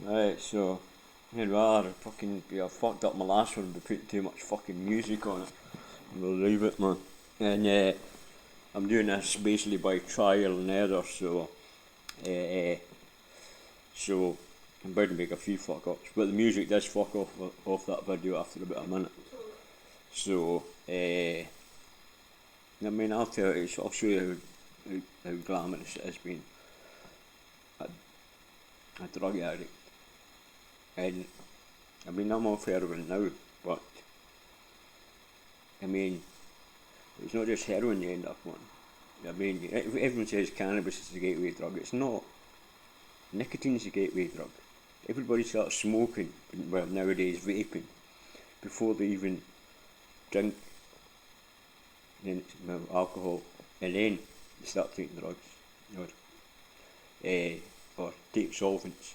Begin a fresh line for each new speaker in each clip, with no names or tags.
Right, so here we are. Fucking, I fucked up my last one by putting too much fucking music on it. We'll leave it, man. And I'm doing this basically by trial and error, uh, so I'm about to make a few fuck ups. But the music does fuck off that video after about a minute. So, I mean, I'll tell you, I'll show you how glamorous it has been. A drug addict. And I mean, I'm off heroin now, but I mean, it's not just heroin you end up on. I mean, everyone says cannabis is the gateway drug. It's not. Nicotine is the gateway drug. Everybody starts smoking, well, nowadays vaping, before they even drink alcohol, and then they start taking drugs, or take solvents.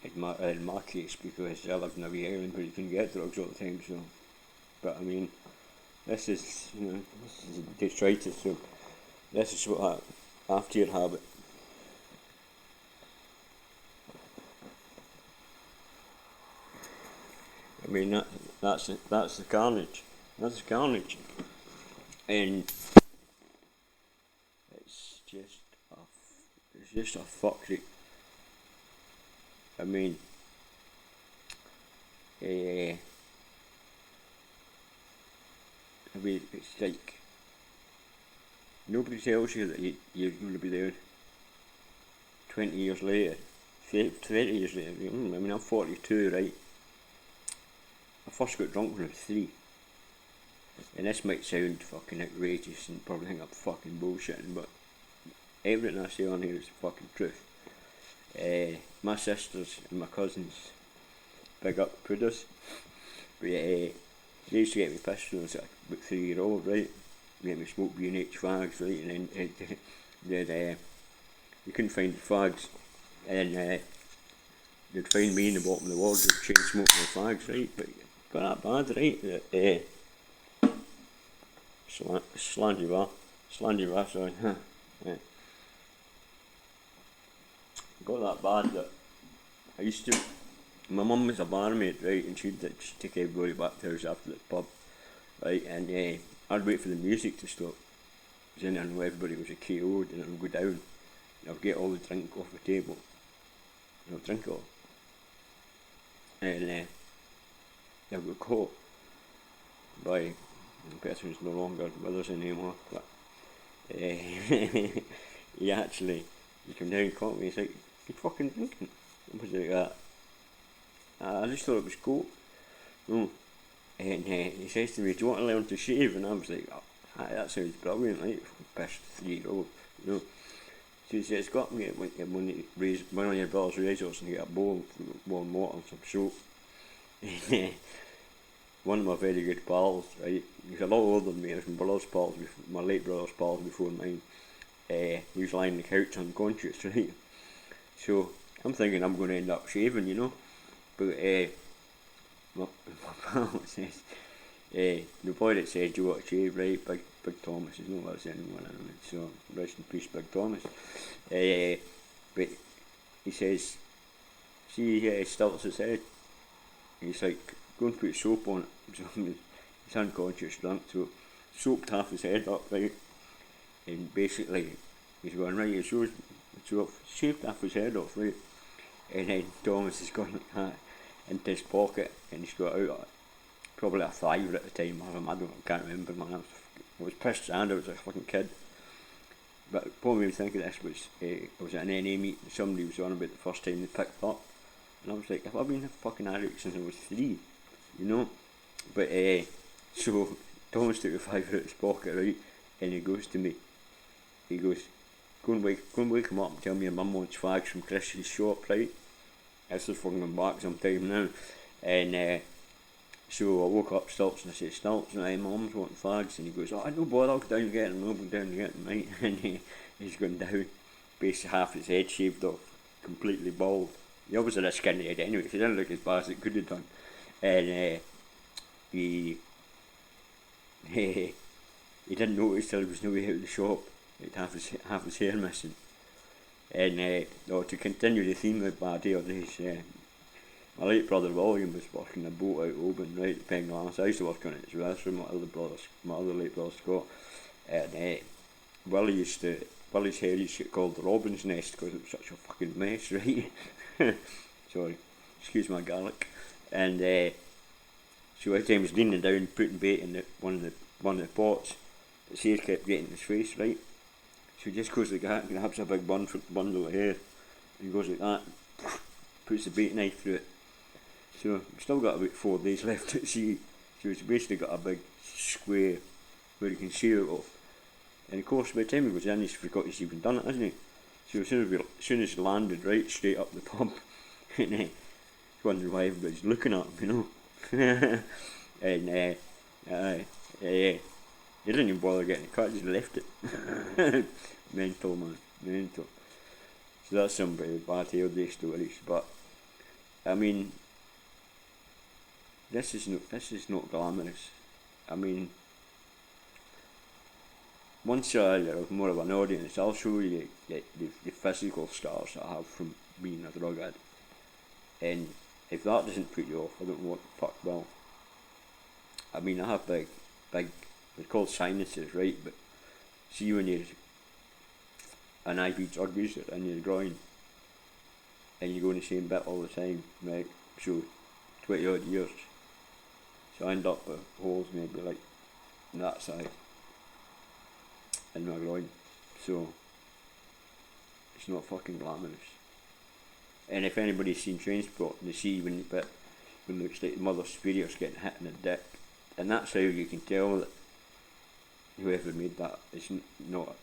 In my case, because I lived in a wee island where you couldn't get drugs all the time, so. But I mean, this is detritus, so this is what after your habit. I mean, that's the carnage. That's the carnage. And it's just a fuckery. I mean, it's like nobody tells you that you're going to be there 20 years later, 30 years later. I mean, I'm 42, right? I first got drunk when I was 3. And this might sound fucking outrageous and probably think I'm fucking bullshitting, but everything I say on here is the fucking truth. My sisters and my cousins, big up Pruders, but they used to get me pissed when I was about 3-year-old, right? They get me smoke B&H fags, right? And then you couldn't find the fags, and they'd find me in the bottom of the wardrobe chain smoking the fags, right? But it got that bad, right? That Slangy bar, sorry. Yeah. Got that bad that I used to. My mum was a barmaid, right, and she'd take everybody back to house after the pub, right, and I'd wait for the music to stop, because then I know everybody was KO'd, and I'd go down, and I'd get all the drink off the table, and I'd drink it all, and I'd got caught by the person who's no longer with us anymore, but he came down and caught me. He's like, "You fucking drinking?" I was like that. I just thought it was cool. No. And he says to me, "Do you want to learn to shave?" And I was like, "Oh, that sounds brilliant, right? Pissed 3-year-old, you know." So he says, "Got me when you raise one of your brother's razors and you get a bowl of warm water and some soap." One of my very good pals, right, he's a lot older than me, he was my brother's pals, my late brother's pals before mine. He was lying on the couch unconscious, right? So I'm thinking I'm going to end up shaving, you know. But my pal says, the boy that said, "Do you want to shave?" Right, Big Thomas, he's not with us anymore, so rest in peace, Big Thomas. But he says, "See, he stilts his head." He's like, "Go and put soap on it." So he's unconscious, drunk, so soaped half his head up, right? And basically, he's going, "Right, so shaved half his head off, right?" And then Thomas has gone like that into his pocket, and he's got out probably a fiver at the time. I can't remember, man. I was pissed and I was a fucking kid. But what made me think of this was, I was at an NA meet and somebody was on about the first time they picked up. And I was like, "Have I been a fucking addict since I was 3? You know?" But, so Thomas took a fiver out of his pocket, right? And he goes to me, he goes, go and wake him up and tell me your mum wants fags from Chris's shop, right?" This is fucking back some time now. And so I woke up Stilts and I said, "Stilts, my mum's wanting fags." And he goes, "Oh, no bother, I'll go down and get them, right?" And he's gone down, basically half his head shaved off, completely bald. He always had a skinny head anyway, so he didn't look as bad as it could have done. And he he didn't notice till he was no way out of the shop. He'd half his hair missing. And to continue the theme of bad hair days, my late brother William was working a boat out Oban, right, at Penglass. I used to work on it as well, so my other late brother Scott. And Willie's hair used to get called the Robin's Nest because it was such a fucking mess, right? Sorry, excuse my garlic. And so every time he was leaning down, putting bait in one of the pots, his hair kept getting in his face, right? So he just goes like that, and grabs a big bundle of hair, and he goes like that, puts the bait knife through it. So we've still got about 4 days left at sea. So he's basically got a big square where he can shear it off. And of course, by the time he was in, he's forgot he's even done it, hasn't he? So as soon as he landed, right, straight up the pub, and he's wondering why everybody's looking at him, you know. And he didn't even bother getting it cut, just left it. Mental, man, mental. So that's some pretty bad hair day stories, but I mean, this is not glamorous. I mean, once you have more of an audience, I'll show you the physical scars I have from being a drug addict. And if that doesn't put you off, I don't know what the fuck will. I mean, I have big, they're called sinuses, right? But see when you're an IV drug user in your groin, and you go in the same bit all the time, right? So 20 odd years. So I end up with holes maybe like that size in my groin. So it's not fucking glamorous. And if anybody's seen Trainspotting, they see when it looks like the Mother Superior's getting hit in the dick, and that's how you can tell that whoever made that is not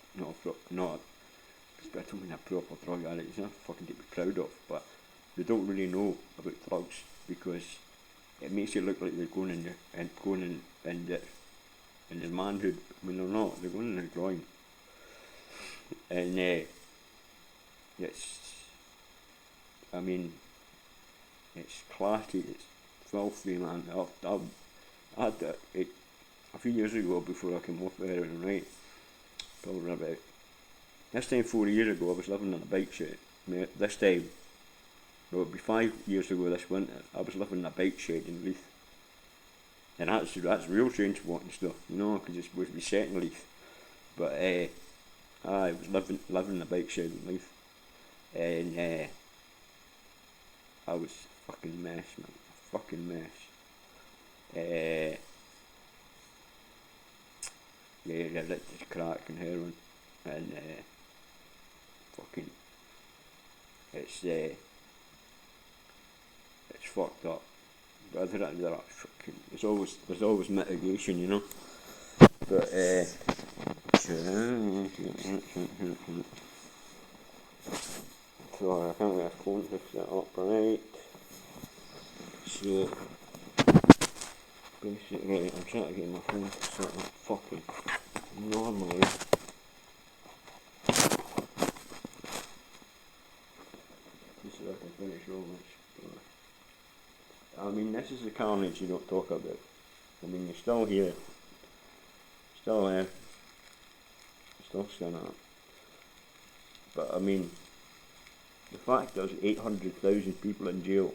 I don't mean a proper drug addict. It's not fucking to be proud of, but they don't really know about drugs because it makes it look like they're going in their manhood. I mean, they're not. They're going in their groin, and it's classy. It's filthy, man. I had it a few years ago before I came off heroin, right? Probably about this time 4 years ago. I was living in a bike shed. This time, well, it'd be 5 years ago this winter. I was living in a bike shed in Leith, and that's real Trainspotting stuff, you know, because it's supposed to be set in Leith. But I was living in a bike shed in Leith, and I was a fucking mess, man, a fucking mess. Yeah, addicted to crack and heroin, and fucking, it's fucked up. But other than that, fucking, there's always mitigation, you know. But so I can't get a phone to set up right. So basically, I'm trying to get my phone set up fucking normally. Just so I can finish all this. I mean, this is the carnage you don't talk about. I mean, you're still here, still there, still standing up. But I mean, the fact there's 800,000 people in jail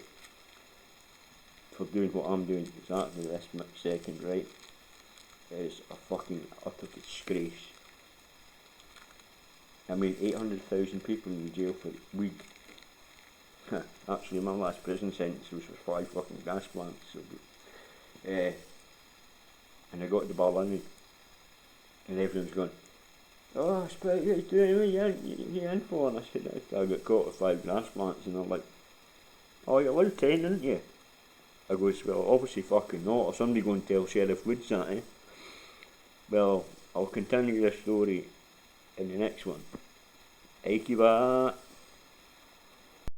for doing what I'm doing exactly this second, right, is a fucking utter disgrace. I mean, 800,000 people in jail for weed. Actually, my last prison sentence was for 5 fucking gas plants. So, and I got to Berlin, and everyone's going, "Oh, Spike, what are you doing? What are you in for?" And I said, "I got caught with 5 gas plants," and they're like, "Oh, you're allowed 10, didn't you?" I goes, "Well, obviously fucking not, or somebody go and tell Sheriff Woods that, eh?" Well, I'll continue this story in the next one. Ike back.